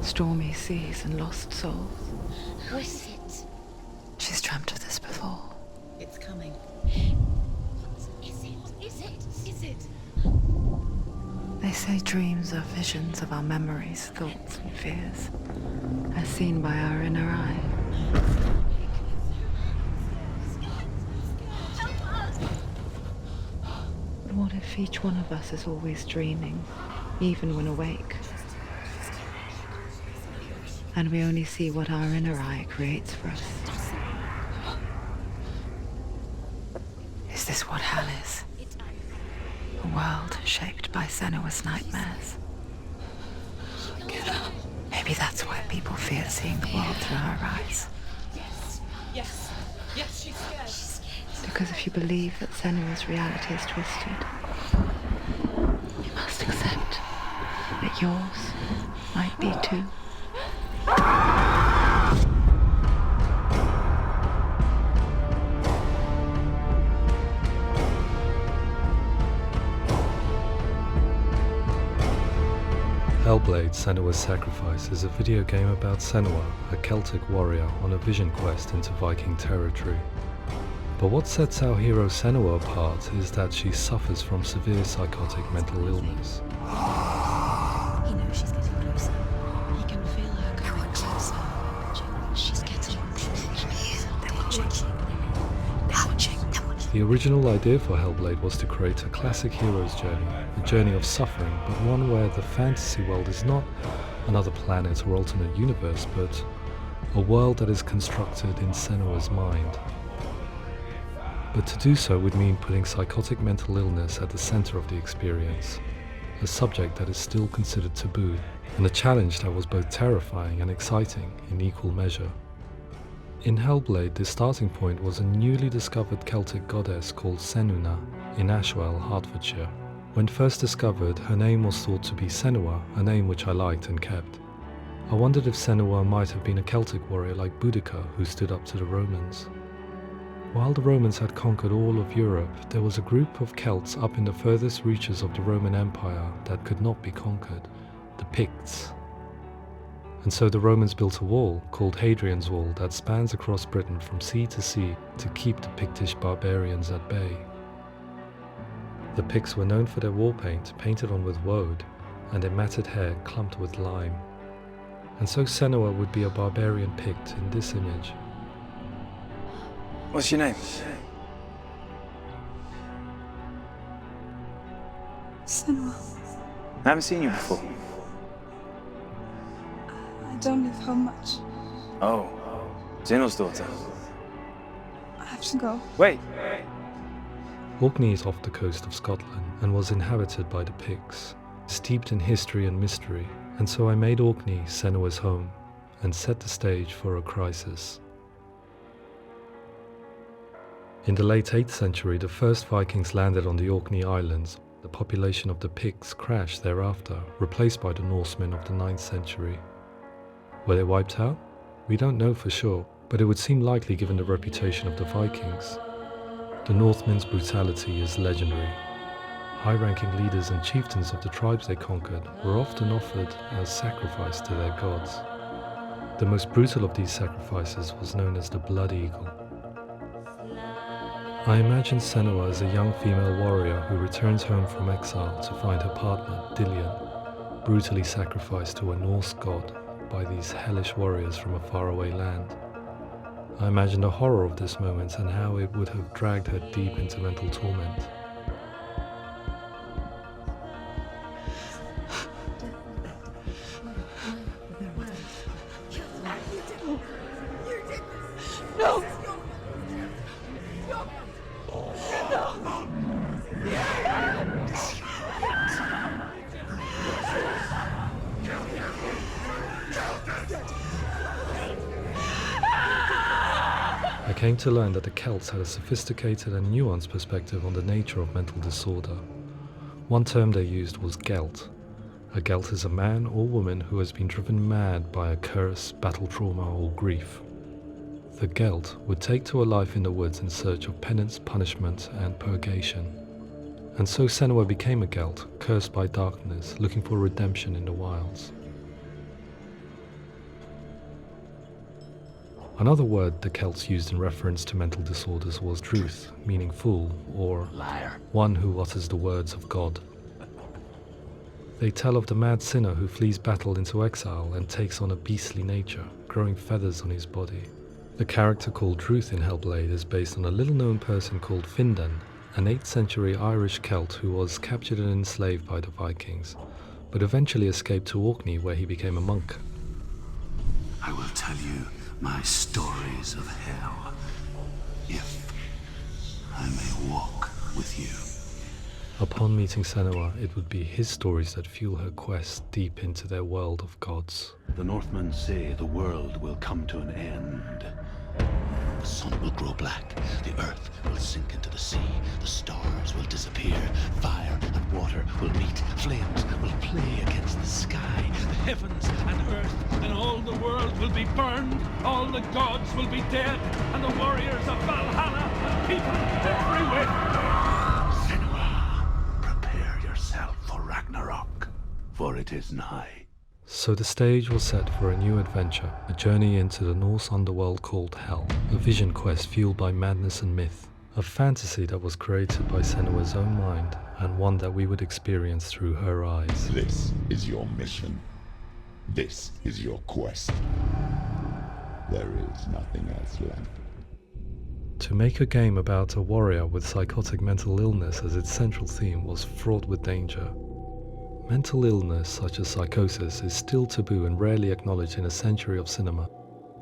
Stormy seas and lost souls. Who is it? She's dreamt of this before. It's coming. Is it? They say dreams are visions of our memories, thoughts and fears, as seen by our inner eye. But what if each one of us is always dreaming, even when awake? And we only see what our inner eye creates for us. Is this what hell is? A world shaped by Senua's nightmares. Maybe that's why people fear seeing the world through her eyes. Yes, she's scared. Because if you believe that Senua's reality is twisted, you must accept that yours might be too. Hellblade Senua's Sacrifice is a video game about Senua, a Celtic warrior on a vision quest into Viking territory. But what sets our hero Senua apart is that she suffers from severe psychotic mental illness. He knows she's getting closer. He can feel her coming closer. She's getting closer. They're watching. The original idea for Hellblade was to create a classic hero's journey, a journey of suffering, but one where the fantasy world is not another planet or alternate universe, but a world that is constructed in Senua's mind. But to do so would mean putting psychotic mental illness at the center of the experience, a subject that is still considered taboo, and a challenge that was both terrifying and exciting in equal measure. In Hellblade, the starting point was a newly discovered Celtic goddess called Senuna in Ashwell, Hertfordshire. When first discovered, her name was thought to be Senua, a name which I liked and kept. I wondered if Senua might have been a Celtic warrior like Boudica who stood up to the Romans. While the Romans had conquered all of Europe, there was a group of Celts up in the furthest reaches of the Roman Empire that could not be conquered, the Picts. And so the Romans built a wall, called Hadrian's Wall, that spans across Britain from sea to sea to keep the Pictish barbarians at bay. The Picts were known for their war paint, painted on with woad, and their matted hair clumped with lime. And so Senua would be a barbarian Pict in this image. What's your name? Senua. I haven't seen you before. I don't live home much. Oh, Zeno's daughter. I have to go. Wait! Orkney is off the coast of Scotland and was inhabited by the Picts, steeped in history and mystery, and so I made Orkney Senua's home and set the stage for a crisis. In the late 8th century, the first Vikings landed on the Orkney Islands. The population of the Picts crashed thereafter, replaced by the Norsemen of the 9th century. Were they wiped out? We don't know for sure, but it would seem likely given the reputation of the Vikings. The Northmen's brutality is legendary. High-ranking leaders and chieftains of the tribes they conquered were often offered as sacrifice to their gods. The most brutal of these sacrifices was known as the Blood Eagle. I imagine Senua as a young female warrior who returns home from exile to find her partner, Dillion, brutally sacrificed to a Norse god by these hellish warriors from a faraway land. I imagine the horror of this moment and how it would have dragged her deep into mental torment. No! I came to learn that the Celts had a sophisticated and nuanced perspective on the nature of mental disorder. One term they used was Gelt. A Gelt is a man or woman who has been driven mad by a curse, battle trauma, or grief. The Gelt would take to a life in the woods in search of penance, punishment, and purgation. And so Senua became a Gelt, cursed by darkness, looking for redemption in the wilds. Another word the Celts used in reference to mental disorders was truth, meaning fool, or Liar. one who utters the words of God. They tell of the mad sinner who flees battle into exile and takes on a beastly nature, growing feathers on his body. The character called Truth in Hellblade is based on a little-known person called Findan, an 8th century Irish Celt who was captured and enslaved by the Vikings, but eventually escaped to Orkney where he became a monk. I will tell you my stories of hell, if I may walk with you. Upon meeting Senua, it would be his stories that fuel her quest deep into their world of gods. The Northmen say the world will come to an end. The sun will grow black, the earth will sink into the sea, the stars will disappear, fire and water will meet, flames will play against the sky, the heavens and earth and all the world will be burned, all the gods will be dead, and the warriors of Valhalla and people everywhere. Senua, prepare yourself for Ragnarok, for it is nigh. So the stage was set for a new adventure, a journey into the Norse underworld called Hell, a vision quest fueled by madness and myth, a fantasy that was created by Senua's own mind, and one that we would experience through her eyes. This is your mission. This is your quest. There is nothing else left. To make a game about a warrior with psychotic mental illness as its central theme was fraught with danger. Mental illness such as psychosis is still taboo and rarely acknowledged in a century of cinema,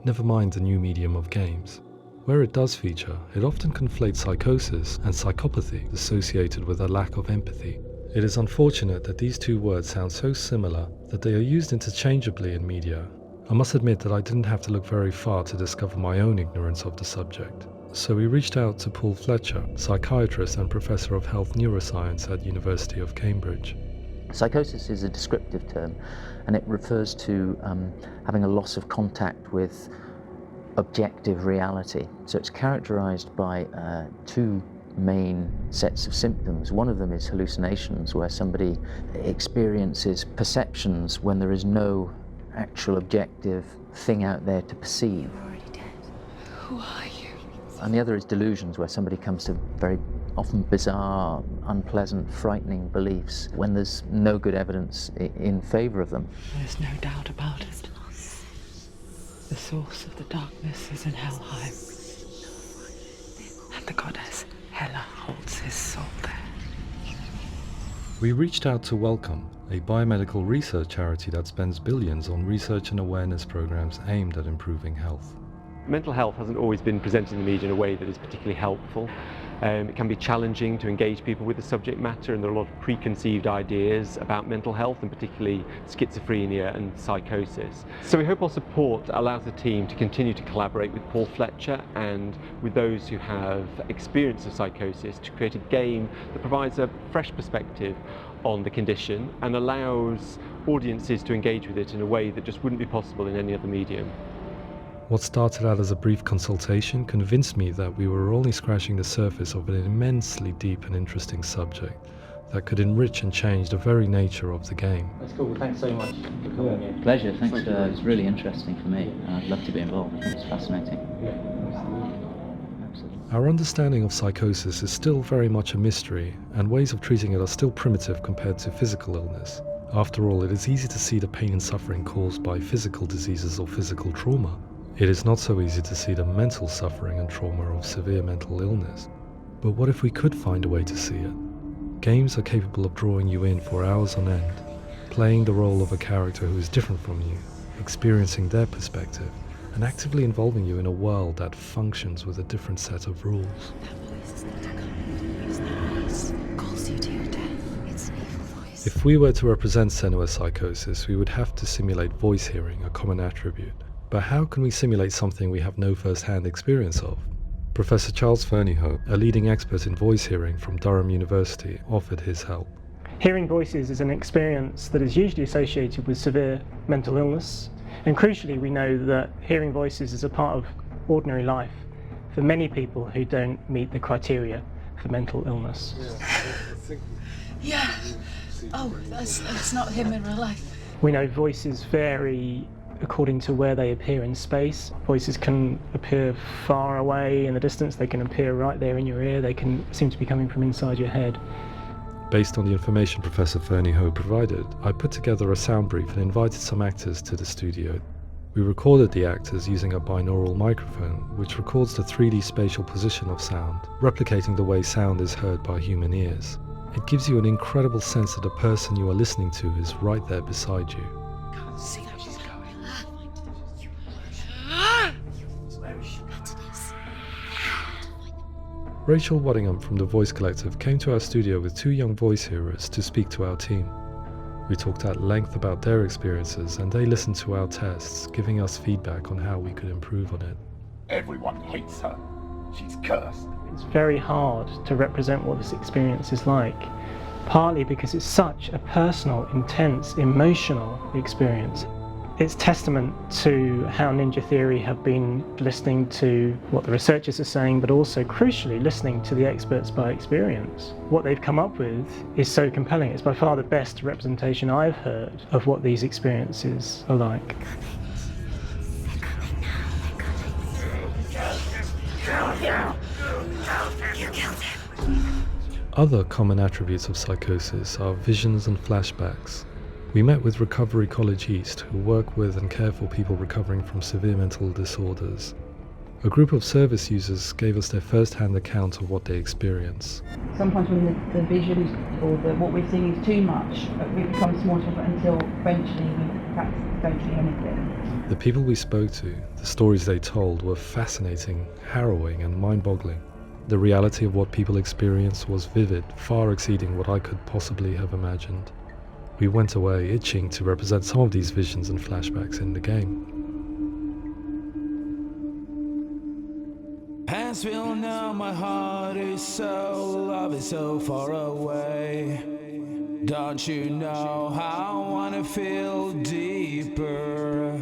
never mind the new medium of games. Where it does feature, it often conflates psychosis and psychopathy associated with a lack of empathy. It is unfortunate that these two words sound so similar that they are used interchangeably in media. I must admit that I didn't have to look very far to discover my own ignorance of the subject. So we reached out to Paul Fletcher, psychiatrist and professor of health neuroscience at University of Cambridge. Psychosis is a descriptive term, and it refers to having a loss of contact with objective reality. So it's characterized by two main sets of symptoms. One of them is hallucinations, where somebody experiences perceptions when there is no actual objective thing out there to perceive. You're already dead. Who are you? And the other is delusions, where somebody comes to very often bizarre, unpleasant, frightening beliefs when there's no good evidence in favor of them. There's no doubt about it. The source of the darkness is in Helheim, and the goddess Hela holds his soul there. We reached out to Welcome, a biomedical research charity that spends billions on research and awareness programs aimed at improving health. Mental health hasn't always been presented in the media in a way that is particularly helpful. It can be challenging to engage people with the subject matter, and there are a lot of preconceived ideas about mental health, and particularly schizophrenia and psychosis. So we hope our support allows the team to continue to collaborate with Paul Fletcher and with those who have experience of psychosis to create a game that provides a fresh perspective on the condition and allows audiences to engage with it in a way that just wouldn't be possible in any other medium. What started out as a brief consultation convinced me that we were only scratching the surface of an immensely deep and interesting subject that could enrich and change the very nature of the game. That's cool. Thanks so much for coming in. Pleasure. Thanks. It's really interesting for me. I'd love to be involved. I think it's fascinating. Absolutely. Our understanding of psychosis is still very much a mystery, and ways of treating it are still primitive compared to physical illness. After all, it is easy to see the pain and suffering caused by physical diseases or physical trauma. It is not so easy to see the mental suffering and trauma of severe mental illness. But what if we could find a way to see it? Games are capable of drawing you in for hours on end, playing the role of a character who is different from you, experiencing their perspective, and actively involving you in a world that functions with a different set of rules. That voice is not a kind voice. That voice calls you to your death. It's an evil voice. If we were to represent Senua's psychosis, we would have to simulate voice hearing, a common attribute. But how can we simulate something we have no first-hand experience of? Professor Charles Fernyhough, a leading expert in voice hearing from Durham University, offered his help. Hearing voices is an experience that is usually associated with severe mental illness, and crucially we know that hearing voices is a part of ordinary life for many people who don't meet the criteria for mental illness. Yeah. Oh, that's not him in real life. We know voices vary according to where they appear in space. Voices can appear far away in the distance, they can appear right there in your ear, they can seem to be coming from inside your head. Based on the information Professor Fernie Ho provided, I put together a sound brief and invited some actors to the studio. We recorded the actors using a binaural microphone, which records the 3D spatial position of sound, replicating the way sound is heard by human ears. It gives you an incredible sense that the person you are listening to is right there beside you. Can't see how she's going. Rachel Waddingham from the Voice Collective came to our studio with 2 young voice hearers to speak to our team. We talked at length about their experiences and they listened to our tests, giving us feedback on how we could improve on it. Everyone hates her. She's cursed. It's very hard to represent what this experience is like, partly because it's such a personal, intense, emotional experience. It's testament to how Ninja Theory have been listening to what the researchers are saying, but also, crucially, listening to the experts by experience. What they've come up with is so compelling. It's by far the best representation I've heard of what these experiences are like. Other common attributes of psychosis are visions and flashbacks. We met with Recovery College East, who work with and care for people recovering from severe mental disorders. A group of service users gave us their first-hand account of what they experience. Sometimes when the visions or what we're seeing is too much, it becomes more difficult until eventually we practice don't see anything. The people we spoke to, the stories they told, were fascinating, harrowing and mind-boggling. The reality of what people experienced was vivid, far exceeding what I could possibly have imagined. We went away itching to represent some of these visions and flashbacks in the game. Hands will know my heart is so, love is so far away. Don't you know how I wanna feel deeper?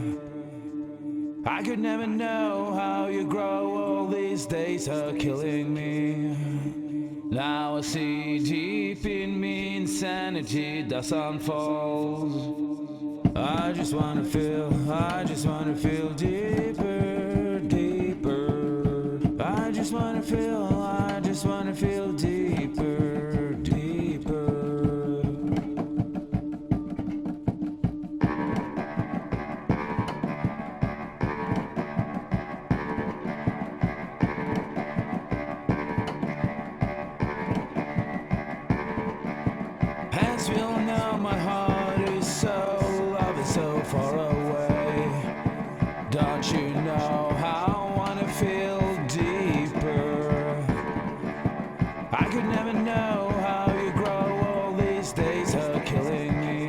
I could never know how you grow, all these days are killing me. Now I see deep in me insanity does unfold. I just wanna feel deeper, deeper. I just wanna feel deeper, deeper. Hands will know my heart is so, love is so far away. Don't you know how I wanna feel deeper? I could never know how you grow, all these days are killing me.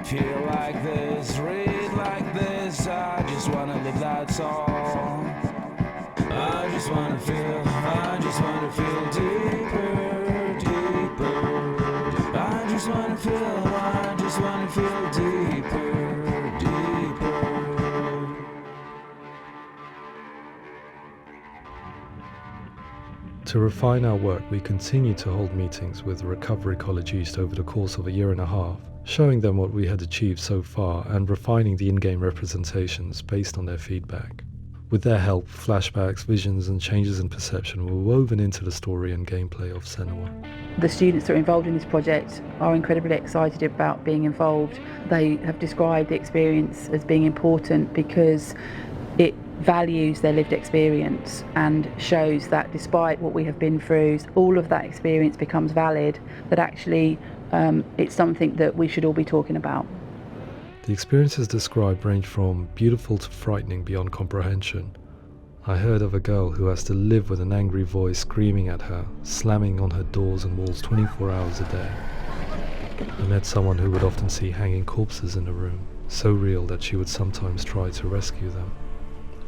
Feel like this, read like this, I just wanna live, that's all. I just wanna feel deeper, deeper. I just wanna feel deeper, deeper. To refine our work, we continued to hold meetings with Recovery College East over the course of a year and a half, showing them what we had achieved so far and refining the in-game representations based on their feedback. With their help, flashbacks, visions and changes in perception were woven into the story and gameplay of Senua. The students that are involved in this project are incredibly excited about being involved. They have described the experience as being important because it values their lived experience and shows that despite what we have been through, all of that experience becomes valid, that actually it's something that we should all be talking about. The experiences described range from beautiful to frightening beyond comprehension. I heard of a girl who has to live with an angry voice screaming at her, slamming on her doors and walls 24 hours a day. I met someone who would often see hanging corpses in a room, so real that she would sometimes try to rescue them.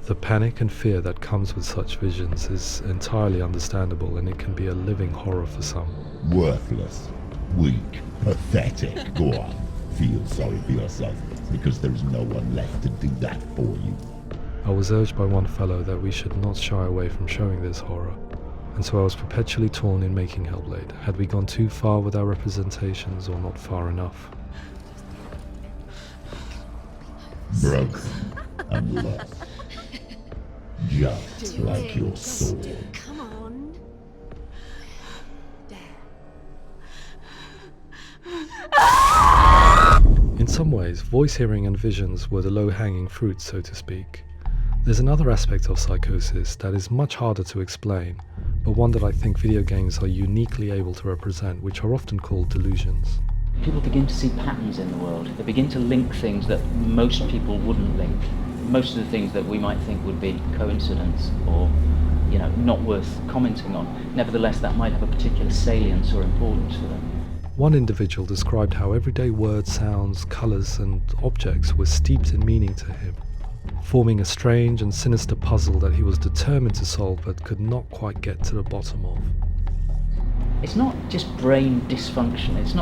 The panic and fear that comes with such visions is entirely understandable, and it can be a living horror for some. Worthless, weak, pathetic. Go on, feel sorry for yourself, because there is no one left to do that for you. I was urged by one fellow that we should not shy away from showing this horror, and so I was perpetually torn in making Hellblade. Had we gone too far with our representations or not far enough? broken and lost. Just like your soul. Come on. In some ways, voice hearing and visions were the low-hanging fruit, so to speak. There's another aspect of psychosis that is much harder to explain, but one that I think video games are uniquely able to represent, which are often called delusions. People begin to see patterns in the world. They begin to link things that most people wouldn't link. Most of the things that we might think would be coincidence or, not worth commenting on. Nevertheless, that might have a particular salience or importance for them. One individual described how everyday words, sounds, colours and objects were steeped in meaning to him, forming a strange and sinister puzzle that he was determined to solve but could not quite get to the bottom of. It's not just brain dysfunction. It's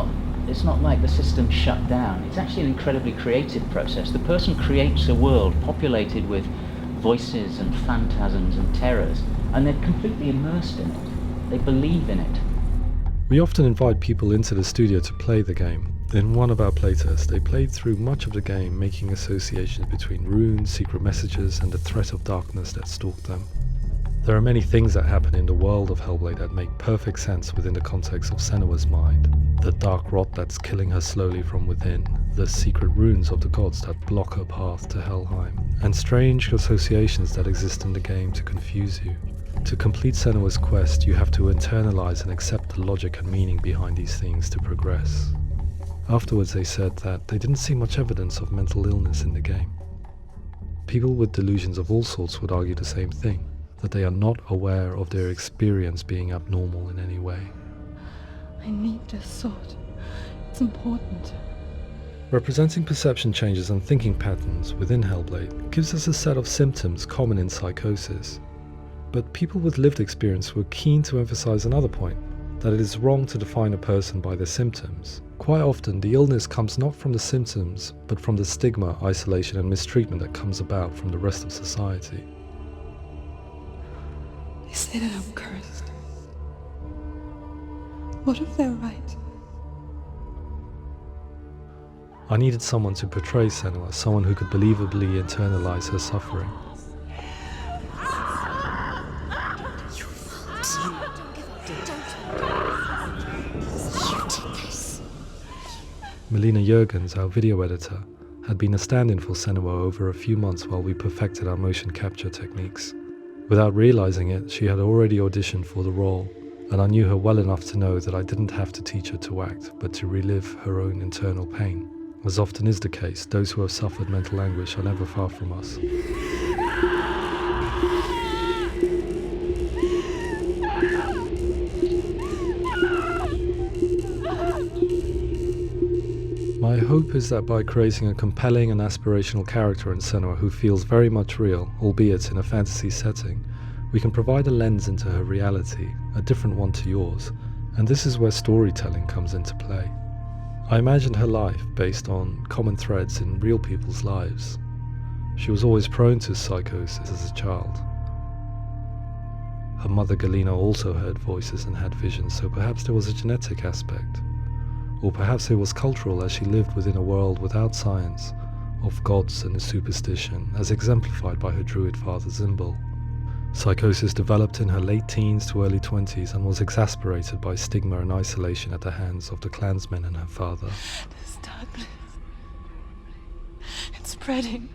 not like the system shut down. It's actually an incredibly creative process. The person creates a world populated with voices and phantasms and terrors, and they're completely immersed in it. They believe in it. We often invite people into the studio to play the game. In one of our playtests, they played through much of the game, making associations between runes, secret messages, and the threat of darkness that stalked them. There are many things that happen in the world of Hellblade that make perfect sense within the context of Senua's mind. The dark rot that's killing her slowly from within, the secret runes of the gods that block her path to Helheim, and strange associations that exist in the game to confuse you. To complete Senua's quest, you have to internalize and accept the logic and meaning behind these things to progress. Afterwards, they said that they didn't see much evidence of mental illness in the game. People with delusions of all sorts would argue the same thing, that they are not aware of their experience being abnormal in any way. I need this sword. It's important. Representing perception changes and thinking patterns within Hellblade gives us a set of symptoms common in psychosis. But people with lived experience were keen to emphasize another point, that it is wrong to define a person by their symptoms. Quite often, the illness comes not from the symptoms, but from the stigma, isolation and mistreatment that comes about from the rest of society. They say that I'm cursed. What if they're right? I needed someone to portray Senua, someone who could believably internalize her suffering. Melina Jurgens, our video editor, had been a stand-in for Senua over a few months while we perfected our motion capture techniques. Without realizing it, she had already auditioned for the role, and I knew her well enough to know that I didn't have to teach her to act, but to relive her own internal pain. As often is the case, those who have suffered mental anguish are never far from us. My hope is that by creating a compelling and aspirational character in Senua who feels very much real, albeit in a fantasy setting, we can provide a lens into her reality, a different one to yours, and this is where storytelling comes into play. I imagined her life based on common threads in real people's lives. She was always prone to psychosis as a child. Her mother Galina also heard voices and had visions, so perhaps there was a genetic aspect. Or perhaps it was cultural, as she lived within a world without science, of gods and a superstition, as exemplified by her druid father Zimbal. Psychosis developed in her late teens to early 20s and was exacerbated by stigma and isolation at the hands of the clansmen and her father. This darkness. It's spreading.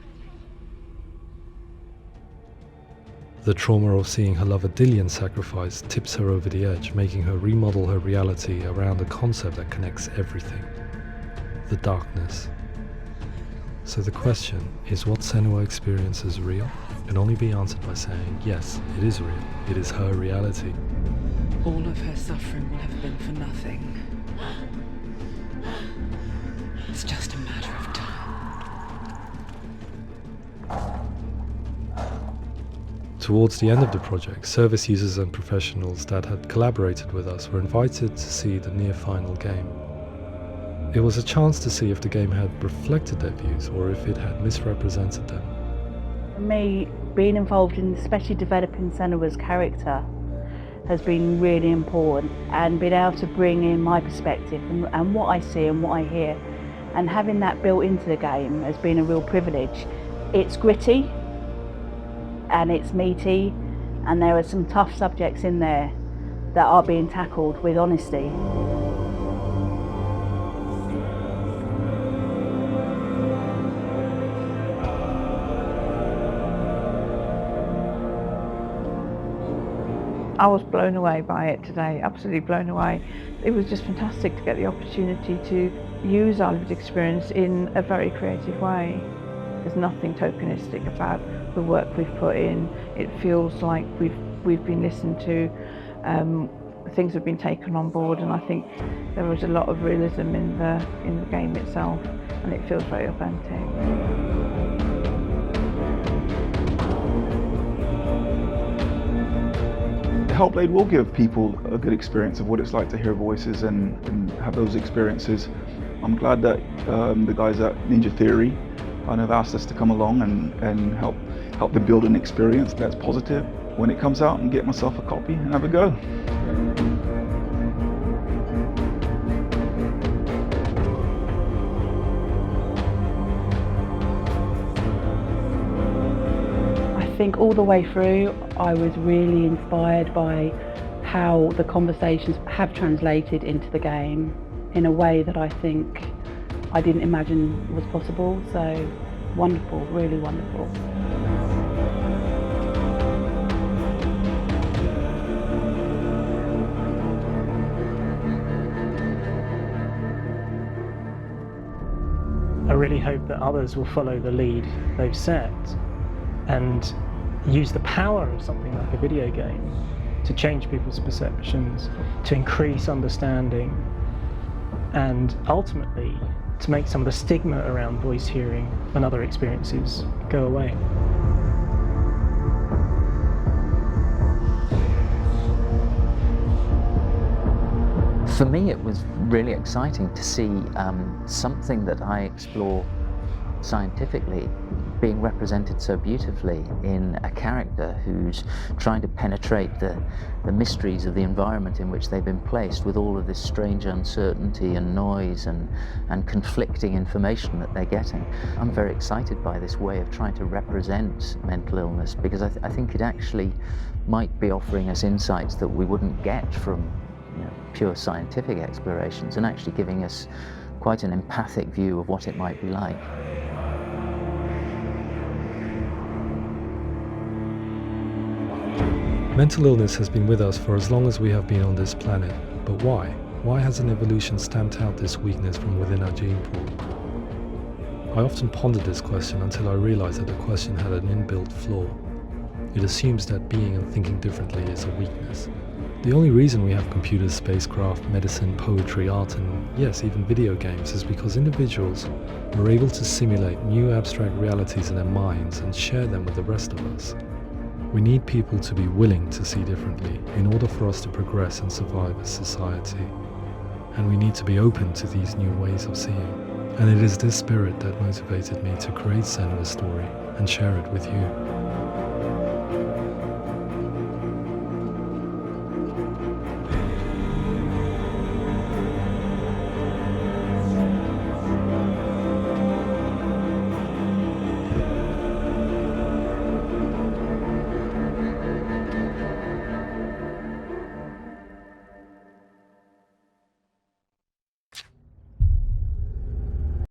The trauma of seeing her lover Dillian sacrificed tips her over the edge, making her remodel her reality around a concept that connects everything: the darkness. So the question, is what Senua experiences real? Can only be answered by saying, yes, it is real. It is her reality. All of her suffering will have been for nothing. It's just a matter of time. Towards the end of the project, service users and professionals that had collaborated with us were invited to see the near-final game. It was a chance to see if the game had reflected their views or if it had misrepresented them. For me, being involved in especially developing Senua's character has been really important, and being able to bring in my perspective and what I see and what I hear and having that built into the game has been a real privilege. It's gritty and it's meaty, and there are some tough subjects in there that are being tackled with honesty. I was blown away by it today, absolutely blown away. It was just fantastic to get the opportunity to use our lived experience in a very creative way. There's nothing tokenistic about the work we've put in. It feels like we've been listened to, things have been taken on board, and I think there was a lot of realism in the game itself, and it feels very authentic. Hellblade will give people a good experience of what it's like to hear voices and have those experiences. I'm glad that the guys at Ninja Theory have asked us to come along and help them build an experience that's positive when it comes out, and get myself a copy and have a go. I think all the way through I was really inspired by how the conversations have translated into the game in a way that I think I didn't imagine was possible. So wonderful, really wonderful. I really hope that others will follow the lead they've set and use the power of something like a video game to change people's perceptions, to increase understanding, and ultimately to make some of the stigma around voice hearing and other experiences go away. For me, it was really exciting to see something that I explore scientifically being represented so beautifully in a character who's trying to penetrate the mysteries of the environment in which they've been placed, with all of this strange uncertainty and noise and conflicting information that they're getting. I'm very excited by this way of trying to represent mental illness, because I think it actually might be offering us insights that we wouldn't get from pure scientific explorations, and actually giving us quite an empathic view of what it might be like. Mental illness has been with us for as long as we have been on this planet, but why? Why hasn't evolution stamped out this weakness from within our gene pool? I often pondered this question until I realized that the question had an inbuilt flaw. It assumes that being and thinking differently is a weakness. The only reason we have computers, spacecraft, medicine, poetry, art, and yes, even video games is because individuals are able to simulate new abstract realities in their minds and share them with the rest of us. We need people to be willing to see differently in order for us to progress and survive as society. And we need to be open to these new ways of seeing. And it is this spirit that motivated me to create Senua's story and share it with you.